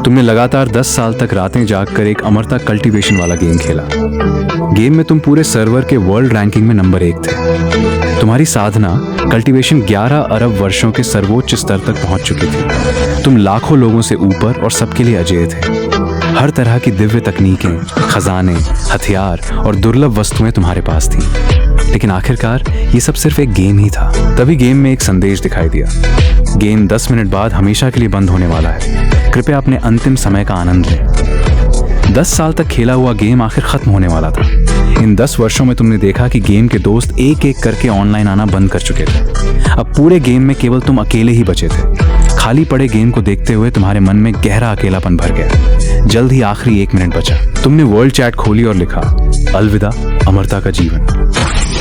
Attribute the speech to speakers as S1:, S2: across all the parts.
S1: तुमने लगातार 10 साल तक रातें जागकर एक अमरता कल्टीवेशन वाला गेम खेला। गेम में तुम पूरे सर्वर के वर्ल्ड रैंकिंग में नंबर 1 थे। तुम्हारी साधना कल्टीवेशन 11 अरब वर्षों के सर्वोच्च स्तर तक पहुंच चुकी थी। तुम लाखों लोगों से ऊपर और सबके लिए अजेय थे। हर तरह की दिव्य तकनीकें, खजाने, हथियार और दुर्लभ वस्तुएं तुम्हारे पास थीं। लेकिन आखिरकार ये सब सिर्फ एक गेम ही था। तभी गेम में एक संदेश दिखाई दिया। गेम 10 मिनट बाद हमेशा के लिए बंद होने वाला है। कृपया अपने अंतिम समय का आनंद लें। 10 साल तक खेला हुआ गेम आखिर खत्म होने वाला था। इन 10 वर्षों में तुमने देखा कि गेम के दोस्त एक एक करके ऑनलाइन आना बंद कर चुके थे। अब पूरे गेम में केवल तुम अकेले ही बचे थे। खाली पड़े गेम को देखते हुए तुम्हारे मन में गहरा अकेलापन भर गया। जल्द ही आखिरी 1 मिनट बचा। तुमने वर्ल्ड चैट खोली और लिखा, अलविदा अमरता का जीवन।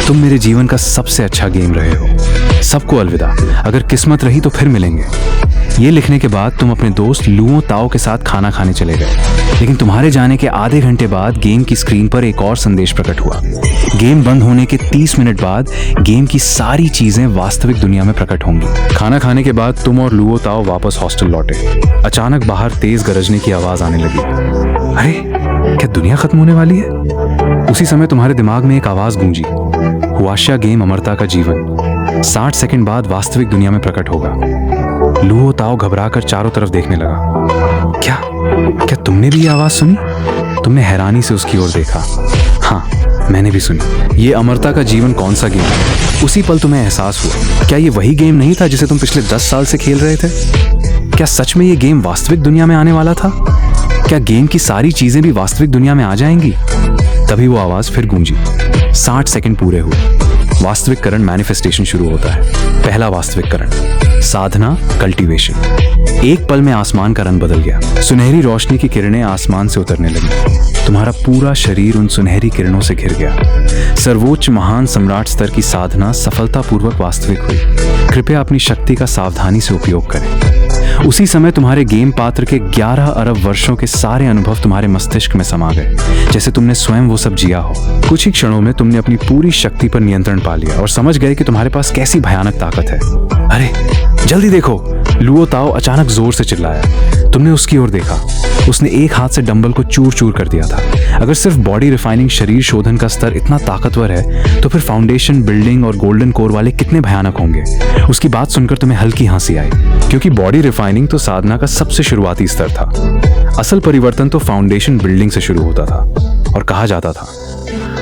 S1: तुम मेरे जीवन का सबसे अच्छा गेम रहे हो। सबको अलविदा। अगर किस्मत रही तो फिर मिलेंगे। ये लिखने के बाद तुम अपने दोस्त लुओ ताओ के साथ खाना खाने चले गए। लेकिन तुम्हारे जाने के आधे घंटे बाद गेम की स्क्रीन पर एक और संदेश प्रकट हुआ। गेम बंद होने के 30 मिनट बाद गेम की सारी चीजें वास्तविक दुनिया में प्रकट होंगी। खाना खाने के बाद तुम और लुओ ताओ वापस हॉस्टल लौटे। अचानक बाहर तेज गरजने की आवाज आने लगी। अरे, क्या दुनिया खत्म होने वाली है? उसी समय तुम्हारे दिमाग में एक आवाज गूंजी, हुआशिया गेम अमरता का जीवन 60 सेकंड बाद वास्तविक दुनिया में प्रकट होगा। लुओ ताओ घबराकर चारों तरफ देखने लगा। क्या तुमने भी ये आवाज सुनी? तुमने हैरानी से उसकी ओर देखा। हाँ, मैंने भी सुनी। ये अमरता का जीवन कौन सा गेम है? उसी पल तुम्हें एहसास हुआ, क्या ये वही गेम नहीं था जिसे तुम पिछले 10 साल से खेल रहे थे? क्या सच में ये गेम वास्तविक दुनिया में आने वाला था? क्या गेम की सारी चीजें भी वास्तविक दुनिया में आ जाएंगी? तभी वो आवाज फिर गूंजी। 60 सेकंड पूरे हुए। वास्तविककरण मैनिफेस्टेशन शुरू होता है। पहला वास्तविककरण, साधना कल्टीवेशन। एक पल में आसमान का रंग बदल गया। सुनहरी रोशनी की किरणें आसमान से उतरने लगी। तुम्हारा पूरा शरीर उन सुनहरी किरणों से घिर गया। सर्वोच्च महान सम्राट स्तर की साधना सफलतापूर्वक वास्तविक हुई। कृपया अपनी शक्ति का सावधानी से उपयोग करें। उसी समय तुम्हारे गेम पात्र के 11 अरब वर्षों के सारे अनुभव तुम्हारे मस्तिष्क में समा गए, जैसे तुमने स्वयं वो सब जिया हो। कुछ ही क्षणों में तुमने अपनी पूरी शक्ति पर नियंत्रण पा लिया और समझ गए कि तुम्हारे पास कैसी भयानक ताकत है। अरे, जल्दी देखो! लुओ ताओ अचानक जोर से चिल्लाया। तुमने उसकी ओर देखा। उसने एक हाथ से डंबल को चूर चूर कर दिया था। अगर सिर्फ बॉडी रिफाइनिंग शरीर शोधन का स्तर इतना ताकतवर है तो फिर फाउंडेशन बिल्डिंग और गोल्डन कोर वाले कितने भयानक होंगे। उसकी बात सुनकर तुम्हें हल्की हंसी आई, क्योंकि बॉडी रिफाइनिंग तो साधना का सबसे शुरुआती स्तर था। असल परिवर्तन तो फाउंडेशन बिल्डिंग से शुरू होता था और कहा जाता था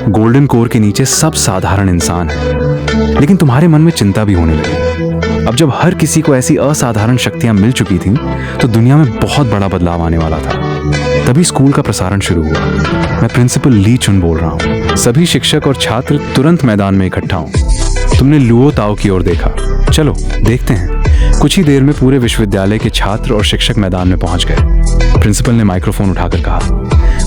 S1: गोल्डन कोर के नीचे सब साधारण इंसान है। लेकिन तुम्हारे मन में चिंता भी होने लगी। अब जब हर किसी को ऐसी असाधारण शक्तियां मिल चुकी थीं, तो दुनिया में बहुत बड़ा बदलाव आने वाला था। तभी स्कूल का प्रसारण शुरू हुआ। मैं प्रिंसिपल ली चुन बोल रहा हूँ। सभी शिक्षक और छात्र तुरंत मैदान में इकट्ठा हों। तुमने लुओ ताओ की ओर देखा। चलो देखते हैं। कुछ ही देर में पूरे विश्वविद्यालय के छात्र और शिक्षक मैदान में पहुंच गए। प्रिंसिपल ने माइक्रोफोन उठाकर कहा,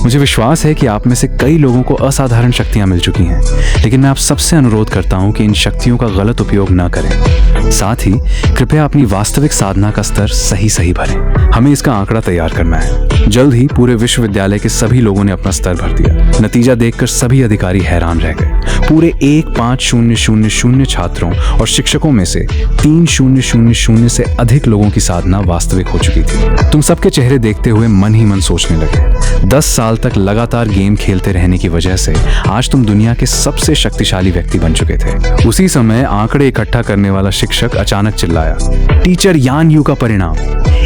S1: मुझे विश्वास है कि आप में से कई लोगों को असाधारण शक्तियां मिल चुकी हैं, लेकिन मैं आप सबसे अनुरोध करता हूं कि इन शक्तियों का गलत उपयोग न करें। साथ ही कृपया अपनी वास्तविक साधना का स्तर सही भरें। हमें इसका आंकड़ा तैयार करना है। जल्द ही पूरे विश्वविद्यालय के सभी लोगों ने अपना स्तर भर दिया। नतीजा देखकर सभी अधिकारी हैरान रह गए। पूरे 1,5,0,0,0 छात्रों और शिक्षकों में से 3,000 से अधिक लोगों की साधना वास्तविक हो चुकी थी। तुम सबके चेहरे देखते हुए मन ही मन सोचने लगे, 10 साल तक लगातार गेम खेलते रहने की वजह से आज तुम दुनिया के सबसे शक्तिशाली व्यक्ति बन चुके थे। उसी समय आंकड़े इकट्ठा करने वाला शिक्षक अचानक चिल्लाया, टीचर यान यू का परिणाम।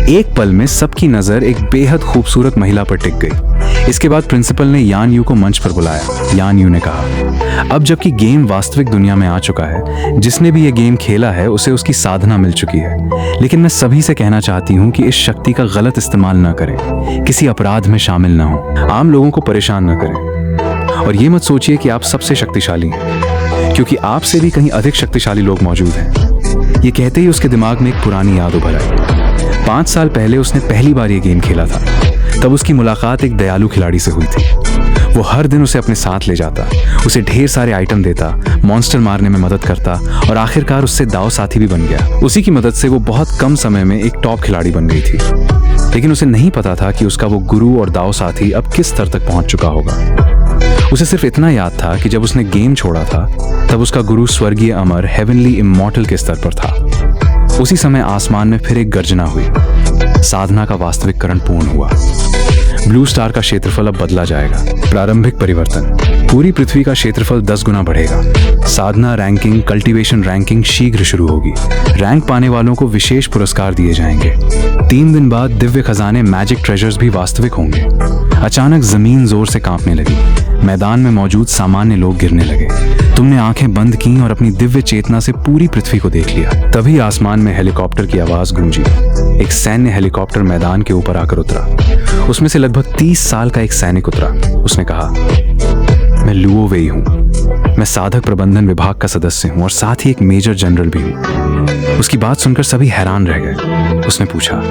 S1: एक पल में सबकी नजर एक बेहद खूबसूरत महिला पर टिक गई। इसके बाद प्रिंसिपल ने यान यू को मंच पर बुलाया। यान यू ने कहा, अब जबकि गेम वास्तविक दुनिया में आ चुका है, जिसने भी ये गेम खेला है उसे उसकी साधना मिल चुकी है। लेकिन मैं सभी से कहना चाहती हूँ कि इस शक्ति का गलत इस्तेमाल न करें, किसी अपराध में शामिल न हो, आम लोगों को परेशान न करें। और ये मत सोचिए कि आप सबसे शक्तिशाली हैं, क्योंकि आपसे भी कहीं अधिक शक्तिशाली लोग मौजूद हैं। ये कहते ही उसके दिमाग में एक पुरानी याद उभर आई। 5 साल पहले उसने पहली बार ये गेम खेला था। तब उसकी मुलाकात एक दयालु खिलाड़ी से हुई थी। वो हर दिन उसे अपने साथ ले जाता, उसे ढेर सारे आइटम देता, मॉन्स्टर मारने में मदद करता और आखिरकार उससे दाव साथी भी बन गया। उसी की मदद से वो बहुत कम समय में एक टॉप खिलाड़ी बन गई थी। लेकिन उसे नहीं पता था कि उसका वो गुरु और दाव साथी अब किस स्तर तक पहुंच चुका होगा। उसे सिर्फ इतना याद था कि जब उसने गेम छोड़ा था तब उसका गुरु स्वर्गीय अमर हेवनली इमॉर्टल के स्तर पर था। उसी समय आसमान में फिर एक गर्जना हुई। साधना का वास्तविककरण पूर्ण हुआ। ब्लू स्टार का क्षेत्रफल अब बदला जाएगा। प्रारंभिक परिवर्तन, पूरी पृथ्वी का क्षेत्रफल 10 गुना बढ़ेगा। साधना रैंकिंग, कल्टीवेशन रैंकिंग शीघ्र शुरू होगी। रैंक पाने वालों को विशेष पुरस्कार दिए जाएंगे। 3 दिन बाद दिव्य खजाने, मैजिक ट्रेजर्स भी वास्तविक होंगे। अचानक जमीन जोर से कांपने लगी। मैदान में मौजूद सामान्य लोग गिरने लगे। तुमने आंखें बंद की और अपनी दिव्य चेतना से पूरी पृथ्वी को देख लिया। तभी आसमान में हेलीकॉप्टर की आवाज गूंजी। एक सैन्य हेलीकॉप्टर मैदान के ऊपर आकर उतरा। उसमें से लगभग 30 साल का एक सैनिक उतरा। उसने कहा, मैं लुओ वेई हूं। मैं साधक प्रबंधन विभाग का सदस्य हूं और साथ ही एक मेजर जनरल भी हूं। उसकी बात सुनकर सभी हैरान रह गए। उसने पूछा,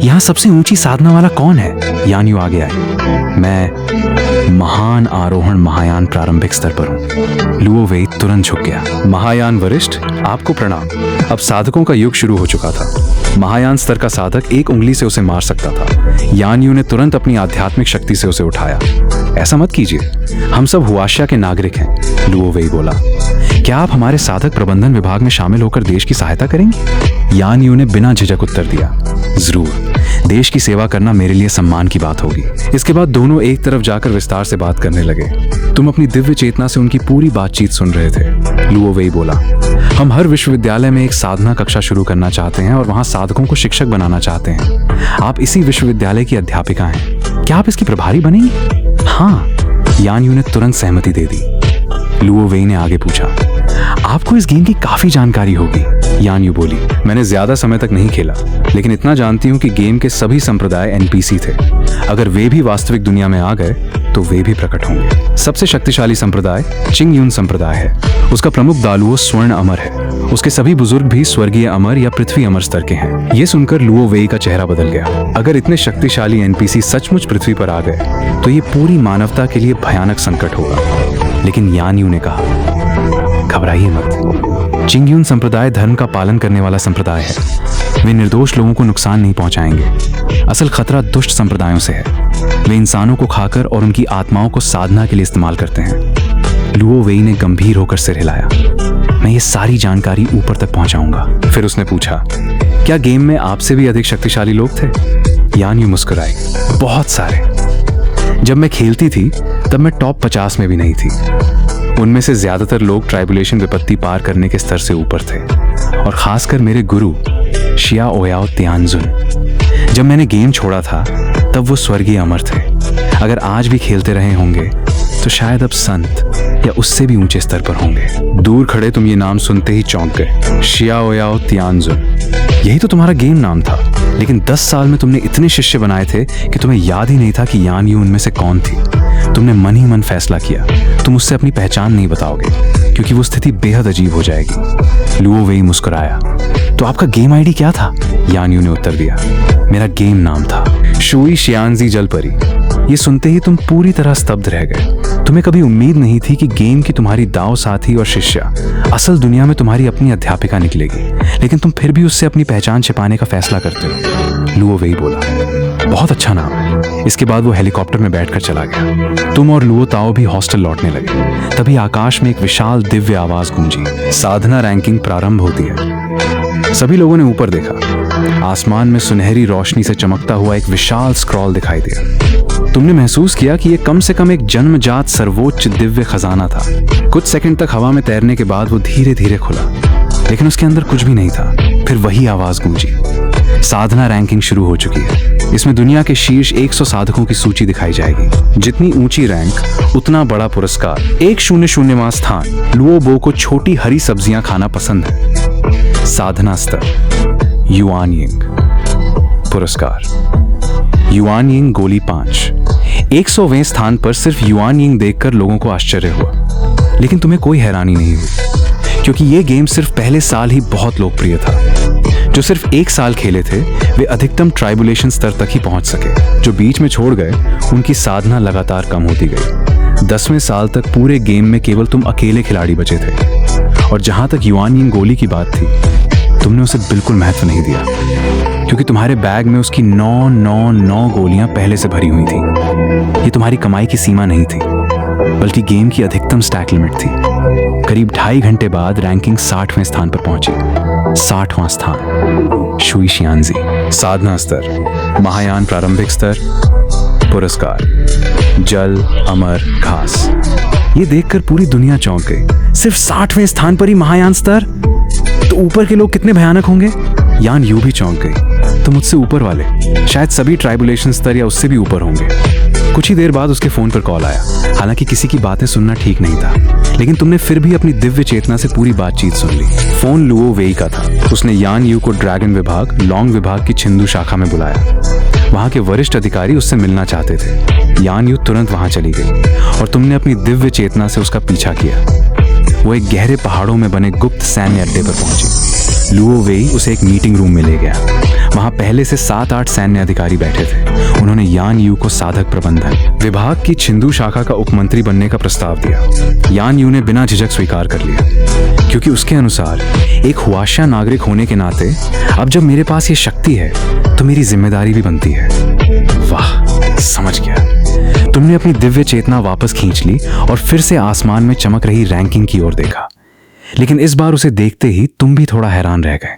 S1: यहाँ सबसे ऊंची साधना वाला कौन है? यान यू आगे आए। मैं महान आरोहण महायान प्रारंभिक स्तर पर हूँ। लुओ वेई तुरंत झुक गया। महायान वरिष्ठ, आपको प्रणाम। अब साधकों का युग शुरू हो चुका था। महायान स्तर का साधक एक उंगली से उसे मार सकता था। यान यू ने तुरंत अपनी आध्यात्मिक शक्ति से उसे उठाया। ऐसा मत कीजिए, हम सब हुआशिया के नागरिक हैं, लुओ वेई बोला। क्या आप हमारे साधक प्रबंधन विभाग में शामिल होकर देश की सहायता करेंगे? यान यू ने बिना झिझक उत्तर दिया, जरूर। देश की सेवा करना मेरे लिए सम्मान की बात होगी। इसके बाद दोनों एक तरफ जाकर विस्तार से बात करने लगे। तुम अपनी दिव्य चेतना से उनकी पूरी बातचीत सुन रहे थे, लुओ वेई बोला। हम हर विश्वविद्यालय में एक साधना कक्षा शुरू करना चाहते हैं और वहां साधकों को शिक्षक बनाना चाहते हैं। आप इसी विश्वविद्यालय की अध्यापिका हैं। क्या आप इसकी प्रभारी बनेंगी? हाँ, यान यू ने तुरंत सहमति दे दी। लुओ वेई ने आगे पूछा, आपको इस गेम की काफी जानकारी होगी, यान यू बोली। मैंने ज्यादा समय तक नहीं खेला, लेकिन इतना जानती हूँ कि गेम के सभी संप्रदाय एनपीसी थे। अगर वे भी वास्तविक दुनिया में आ गए तो वे भी प्रकट होंगे। सबसे शक्तिशाली संप्रदाय चिंग यून संप्रदाय है। उसका प्रमुख दालुओ स्वर्ण अमर है। उसके सभी बुजुर्ग भी स्वर्गीय अमर या पृथ्वी अमर स्तर के हैं। ये सुनकर लुओ वेई का चेहरा बदल गया। अगर इतने शक्तिशाली एनपीसी सचमुच पृथ्वी पर आ गए तो ये पूरी मानवता के लिए भयानक संकट होगा। लेकिन यान यू ने कहा, घबराइए मत। चिंग यून संप्रदाय धर्म का पालन करने वाला संप्रदाय है। वे निर्दोष लोगों को नुकसान नहीं पहुंचाएंगे। असल खतरा दुष्ट संप्रदायों से है। वे इंसानों को खाकर और उनकी आत्माओं को साधना के लिए इस्तेमाल करते हैं। लुओ वेई ने गंभीर होकर सिर हिलाया। मैं ये सारी जानकारी ऊपर तक पहुंचाऊंगा। फिर उसने पूछा, क्या गेम में आपसे भी अधिक शक्तिशाली लोग थे? यान यू मुस्कुराई, बहुत सारे। जब मैं खेलती थी तब मैं टॉप 50 में भी नहीं थी। उनमें से ज्यादातर लोग ट्राइबुलेशन विपत्ति पार करने के स्तर से ऊपर थे, और खासकर मेरे गुरु शिया ओयाओ तियानजुन। जब मैंने गेम छोड़ा था तब वो स्वर्गीय अमर थे। अगर आज भी खेलते रहे होंगे तो शायद अब संत या उससे भी ऊंचे स्तर पर होंगे। दूर खड़े तुम ये नाम सुनते ही चौंक गए। शिया ओयाओ तियानजुन, यही तो तुम्हारा गेम नाम था। लेकिन 10 साल में तुमने इतने शिष्य बनाए थे कि तुम्हें याद ही नहीं था कि यान यू उनमें से कौन थी। तुमने मन ही मन फैसला किया तुम उससे अपनी पहचान नहीं बताओगे, क्योंकि वो स्थिति बेहद अजीब हो जाएगी। लुओ वेई मुस्कुराया। तो आपका गेम आईडी क्या था? यान यू ने उत्तर दिया, मेरा गेम नाम था शुई शियानजी जलपरी। ये सुनते ही तुम पूरी तरह स्तब्ध रह गए। तुम्हें कभी उम्मीद नहीं थी कि गेम की तुम्हारी दाव साथी और शिष्या असल दुनिया में तुम्हारी अपनी अध्यापिका निकलेगी, लेकिन तुम फिर भी उससे अपनी पहचान छिपाने का फैसला करते हो। लुओ वेई बोला, बहुत अच्छा नाम है। इसके बाद वो हेलीकॉप्टर में बैठकर चला गया। तुम और लुओ ताओ भी हॉस्टल लौटने लगे। तभी आकाश में एक विशाल दिव्य आवाज गूंजी, साधना रैंकिंग प्रारंभ होती है। सभी लोगों ने ऊपर देखा। आसमान में सुनहरी रोशनी से चमकता हुआ एक विशाल स्क्रॉल दिखाई दिया। तुमने महसूस किया कि यह कम से कम एक जन्मजात सर्वोच्च दिव्य खजाना था। कुछ सेकंड तक हवा में तैरने के बाद वो धीरे धीरे खुला, लेकिन उसके अंदर कुछ भी नहीं था। फिर वही आवाज गूंजी, साधना रैंकिंग शुरू हो चुकी है। इसमें दुनिया के शीर्ष 100 साधकों की सूची दिखाई जाएगी। जितनी ऊंची रैंक उतना बड़ा पुरस्कार। 100वां स्थान। लुओ बो को छोटी हरी सब्जियां खाना पसंद है। साधना स्तर युआन यिंग। पुरस्कार युआन यिंग गोली 5। 100वें स्थान पर सिर्फ युआन यिंग देखकर लोगों को आश्चर्य हुआ, लेकिन तुम्हें कोई हैरानी नहीं हुई, क्योंकि ये गेम सिर्फ पहले साल ही बहुत लोकप्रिय था। जो सिर्फ 1 साल खेले थे वे अधिकतम ट्राइबुलेशन स्तर तक ही पहुंच सके। जो बीच में छोड़ गए उनकी साधना लगातार कम होती गई। 10वें साल तक पूरे गेम में केवल तुम अकेले खिलाड़ी बचे थे, और जहां तक युआन यिंग गोली की बात थी, तुमने उसे बिल्कुल महत्व नहीं दिया, क्योंकि तुम्हारे बैग में उसकी 999 गोलियां पहले से भरी हुई थी। ये तुम्हारी कमाई की सीमा नहीं थी, बल्कि गेम की अधिकतम स्टैक लिमिट थी। करीब 2.5 घंटे बाद रैंकिंग 60वें स्थान पर पहुंची। 60वां स्थान शुई शियानजी। साधना स्तर महायान प्रारंभिक स्तर पुरस्कार जल अमर घास। ये देखकर पूरी दुनिया चौंक गई। सिर्फ 60वें स्थान पर ही महायान स्तर, तो ऊपर के लोग कितने भयानक होंगे। यान यू भी चौंक गई। तो मुझसे ऊपर वाले शायद सभी ट्राइबुलेशन स्तर या उससे भी ऊपर होंगे। कुछ ही देर बाद उसके फोन पर कॉल आया। हालांकि किसी की बातें सुनना ठीक नहीं था, लेकिन तुमने फिर भी अपनी दिव्य चेतना से पूरी बातचीत सुन ली। फोन लुओ वेई का था। उसने यान यू को ड्रैगन विभाग लॉन्ग विभाग की छिंदू शाखा में बुलाया। वहां के वरिष्ठ अधिकारी उससे मिलना चाहते थे। यान यू तुरंत वहां चली गई और तुमने अपनी दिव्य चेतना से उसका पीछा किया। वो एक गहरे पहाड़ों में बने गुप्त सैन्य अड्डे पर पहुंची। लुओ वेई उसे एक मीटिंग रूम में ले गया। वहां पहले से 7-8 सैन्य अधिकारी बैठे थे। उन्होंने यान यू को साधक प्रबंधन विभाग की छिंदू शाखा का उपमंत्री बनने का प्रस्ताव दिया। यान यू ने बिना झिझक स्वीकार कर लिया, क्योंकि उसके अनुसार एक हुआशा नागरिक होने के नाते अब जब मेरे पास ये शक्ति है तो मेरी जिम्मेदारी भी बनती है। वाह, समझ गया। तुमने अपनी दिव्य चेतना वापस खींच ली और फिर से आसमान में चमक रही रैंकिंग की ओर देखा। लेकिन इस बार उसे देखते ही तुम भी थोड़ा हैरान रह गए।